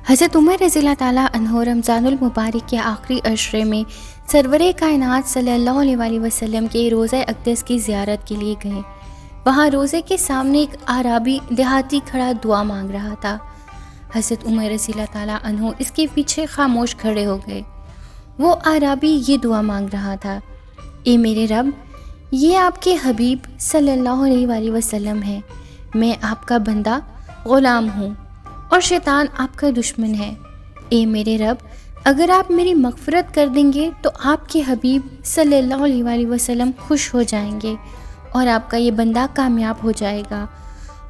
حضرت عمر رضی اللہ تعالیٰ عنہ رمضان المبارک کے آخری عشرے میں سرور کائنات صلی اللہ علیہ وآلہ وسلم کے روضہ اقدس کی زیارت کے لیے گئے۔ وہاں روضے کے سامنے ایک اعرابی دیہاتی کھڑا دعا مانگ رہا تھا۔ حضرت عمر رضی اللہ تعالیٰ عنہ اس کے پیچھے خاموش کھڑے ہو گئے۔ وہ اعرابی یہ دعا مانگ رہا تھا: اے میرے رب، یہ آپ کے حبیب صلی اللہ علیہ وآلہ وسلم ہے، میں آپ کا بندہ غلام ہوں اور شیطان آپ کا دشمن ہے۔ اے میرے رب، اگر آپ میری مغفرت کر دیں گے تو آپ کے حبیب صلی اللہ علیہ وآلہ وسلم خوش ہو جائیں گے اور آپ کا یہ بندہ کامیاب ہو جائے گا،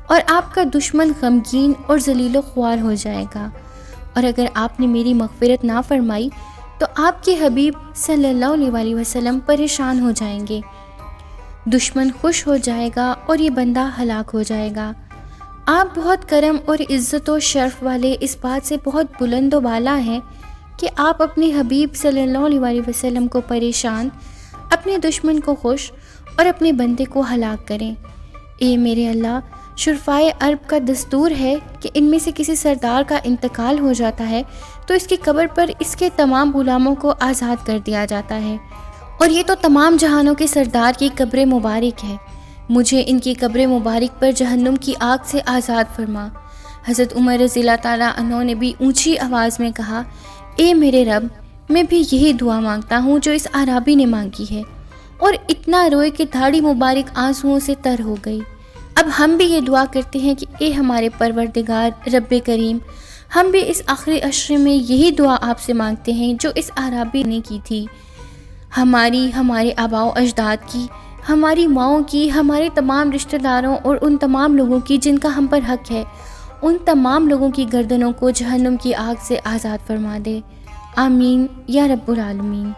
اور آپ کا دشمن غمگین اور ذلیل و خوار ہو جائے گا، اور اگر آپ نے میری مغفرت نہ فرمائی تو آپ کے حبیب صلی اللہ علیہ وآلہ وسلم پریشان ہو جائیں گے، دشمن خوش ہو جائے گا اور یہ بندہ ہلاک ہو جائے گا۔ آپ بہت کرم اور عزت و شرف والے، اس بات سے بہت بلند و بالا ہیں کہ آپ اپنے حبیب صلی اللہ علیہ وآلہ وسلم کو پریشان، اپنے دشمن کو خوش اور اپنے بندے کو ہلاک کریں۔ اے میرے اللہ، شرفائے عرب کا دستور ہے کہ ان میں سے کسی سردار کا انتقال ہو جاتا ہے تو اس کی قبر پر اس کے تمام غلاموں کو آزاد کر دیا جاتا ہے، اور یہ تو تمام جہانوں کے سردار کی قبر مبارک ہے، مجھے ان کی قبر مبارک پر جہنم کی آگ سے آزاد فرما۔ حضرت عمر رضی اللہ تعالیٰ عنہ نے بھی اونچی آواز میں کہا: اے میرے رب، میں بھی یہی دعا مانگتا ہوں جو اس اعرابی نے مانگی ہے، اور اتنا روئے کہ دھاڑی مبارک آنسوؤں سے تر ہو گئی۔ اب ہم بھی یہ دعا کرتے ہیں کہ اے ہمارے پروردگار رب کریم، ہم بھی اس آخری عشرے میں یہی دعا آپ سے مانگتے ہیں جو اس اعرابی نے کی تھی، ہمارے آباء و اجداد کی، ہماری ماؤں کی، ہمارے تمام رشتہ داروں اور ان تمام لوگوں کی جن کا ہم پر حق ہے، ان تمام لوگوں کی گردنوں کو جہنم کی آگ سے آزاد فرما دے۔ آمین یا رب العالمین۔